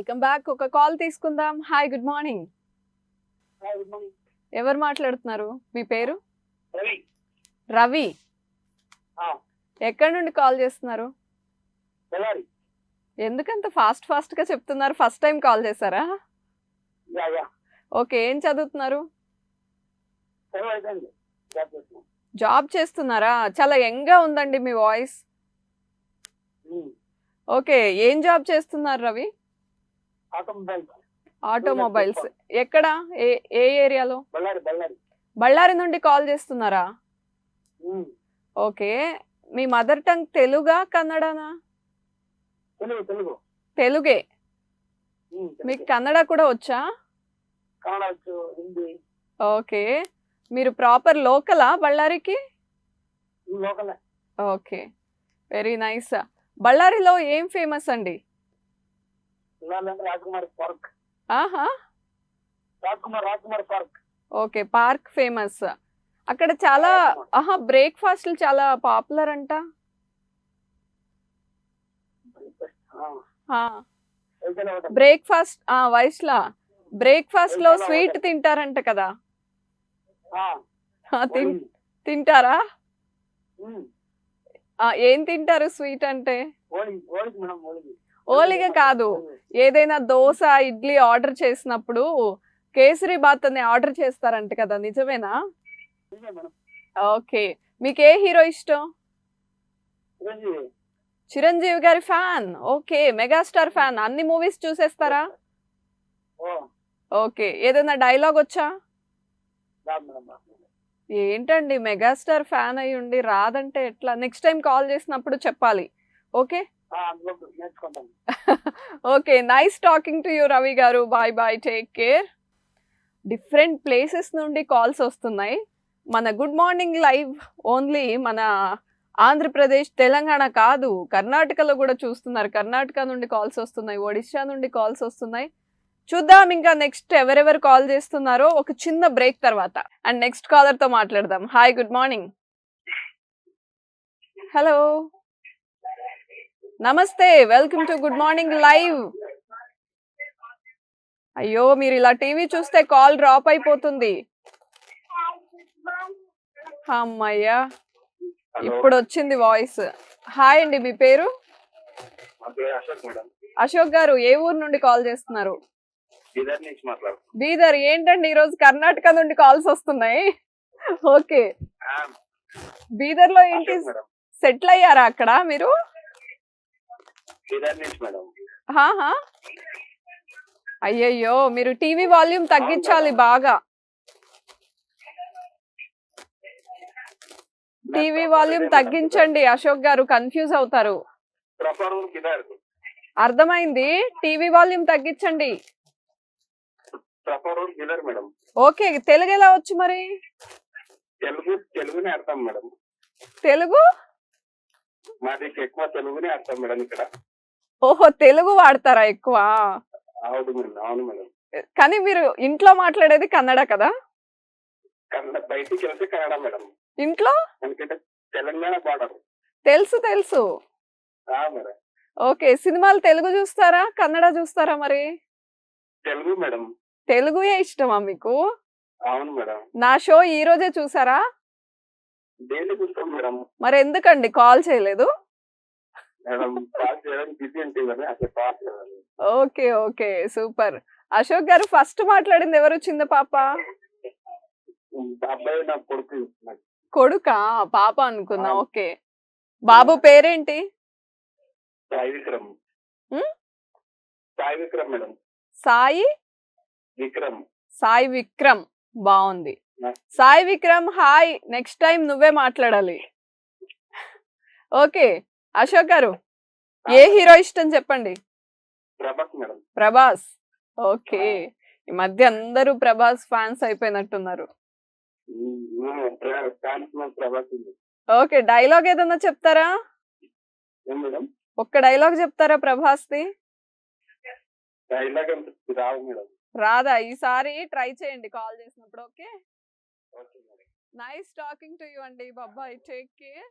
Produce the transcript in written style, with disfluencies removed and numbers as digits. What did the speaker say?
Welcome back. ఒక call తీసుకుందాం. Hi, good morning. ఎవరు మాట్లాడుతున్నారు? మీ పేరు? రవి. ఎక్కడి నుండి కాల్ చేస్తున్నారు? ఎందుకంత ఫాస్ట్ గా చెప్తున్నారు? ఫస్ట్ టైం కాల్ చేశారా? ఓకే, ఏం చదువుతున్నారు? జాబ్ చేస్తున్నారా? చాలా యంగ్ గా ఉందండి మీ వాయిస్. ఓకే, ఏం జాబ్ చేస్తున్నారు రవి? ఆటోమొబైల్స్. ఎక్కడ? ఏ ఏరియాలో? బళ్ళారి నుండి కాల్ చేస్తున్నారా? ఓకే, మీ మదర్ టంగ్ తెలుగా కన్నడనా? తెలుగే. మీకు కన్నడ కూడా వచ్చా? ఓకే, మీరు ప్రాపర్ లోకలా బళ్ళారికి? Okay, very nice. బళ్ళారిలో ఏం ఫేమస్ అండి? ఆహా, ఓకే, పార్క్ ఫేమస్. అక్కడ చాలా బ్రేక్ఫాస్ట్లు చాలా పాపులర్ అంట. బ్రేక్ఫాస్ట్ వైస్లా బ్రేక్ఫాస్ట్ లో స్వీట్ తింటారంట కదా? తింటారా? ఏం తింటారు స్వీట్ అంటే? ఓలిగ కాదు, ఏదైనా దోశ ఇడ్లీ ఆర్డర్ చేసినప్పుడు కేసరి బాత్ అని ఆర్డర్ చేస్తారంట కదా, నిజమేనా? ఓకే, మీకు ఏ హీరో ఇష్టం? చిరంజీవి గారి ఫ్యాన్. Okay, megastar fan. అన్ని మూవీస్ చూసేస్తారా? ఓకే, ఏదైనా డైలాగ్ వచ్చా? ఏంటండి, మెగాస్టార్ ఫ్యాన్ అయ్యి ఉండి రాదంటే ఎట్లా? నెక్స్ట్ టైం కాల్ చేసినప్పుడు చెప్పాలి. Okay. Okay, nice talking to you Ravi garu. Bye bye, take care. Different places నుండి కాల్స్ వస్తున్నాయి. మన గుడ్ మార్నింగ్ లైవ్ ఓన్లీ మన ఆంధ్రప్రదేశ్ తెలంగాణ కాదు, కర్ణాటకలో కూడా చూస్తున్నారు. కర్ణాటక నుండి కాల్స్ వస్తున్నాయి, ఒడిశా నుండి కాల్స్ వస్తున్నాయి. చూద్దాం ఇంకా నెక్స్ట్ ఎవరెవరు కాల్ చేస్తున్నారో ఒక చిన్న బ్రేక్ తర్వాత. అండ్ నెక్స్ట్ కాలర్ తో మాట్లాడదాం. Hi, good morning. హలో, నమస్తే, welcome to good morning live. అయ్యో, మీరు ఇలా టీవీ చూస్తే కాల్ డ్రాప్ అయిపోతుంది. అమ్మయ్యా, ఇప్పుడు వచ్చింది వాయిస్. హాయ్ అండి, మీ పేరు? అశోక్ గారు, ఏ ఊరు నుండి కాల్ చేస్తున్నారు? బీదర్. ఏంటండి ఈరోజు కర్ణాటక నుండి కాల్స్ వస్తున్నాయి? ఓకే, బీదర్ లో ఏంటి, సెటిల్ అయ్యారా అక్కడ మీరు? అయ్యయ్యో, మీరు టీవీ వాల్యూమ్ తగ్గించాలి బాగా. టీవీ వాల్యూమ్ తగ్గించండి అశోక్ గారు, కన్ఫ్యూజ్ అవుతారు. అర్థమైంది, టీవీ వాల్యూమ్ తగ్గించండి. ఓకే, తెలుగు ఎలా వచ్చు మరి? తెలుగు ఓహో, తెలుగు వాడతారా ఎక్కువ? కానీ మీరు ఇంట్లో మాట్లాడేది కన్నడ కదా? ఇంట్లో తెలుసు తెలుసు. ఓకే, సినిమాలు తెలుగు చూస్తారా కన్నడ చూస్తారా? మరి తెలుగుయే ఇష్టమా మీకు? నా షో ఈ రోజే చూసారా? మరి ఎందుకండి కాల్ చేయలేదు? Okay okay, super. Ashok garu, first మాట్లాడింది ఎవరు? చిన్న పాప? కొడుకా? పాప అనుకున్నా. ఓకే, బాబు పేరేంటి? సాయి విక్రమ్. బాగుంది. Sai Vikram, hi. Next time నువ్వే మాట్లాడాలి. ఓకే, అశోక్ గారు, ఏ హీరో ఇష్టం చెప్పండి? ప్రభాస్. ఓకే, ఈ మధ్య అందరూ ప్రభాస్ ఫ్యాన్స్ అయిపోయినట్టున్నారు. ఓకే, డైలాగ్ ఏదన్నా చెప్తారా? ఒక్క డైలాగ్ చెప్తారా ప్రభాస్ది? రాదా? ఈసారి ట్రై చేయండి కాల్ చేసినప్పుడు. Okay, nice talking to you అండి. Bye, take care.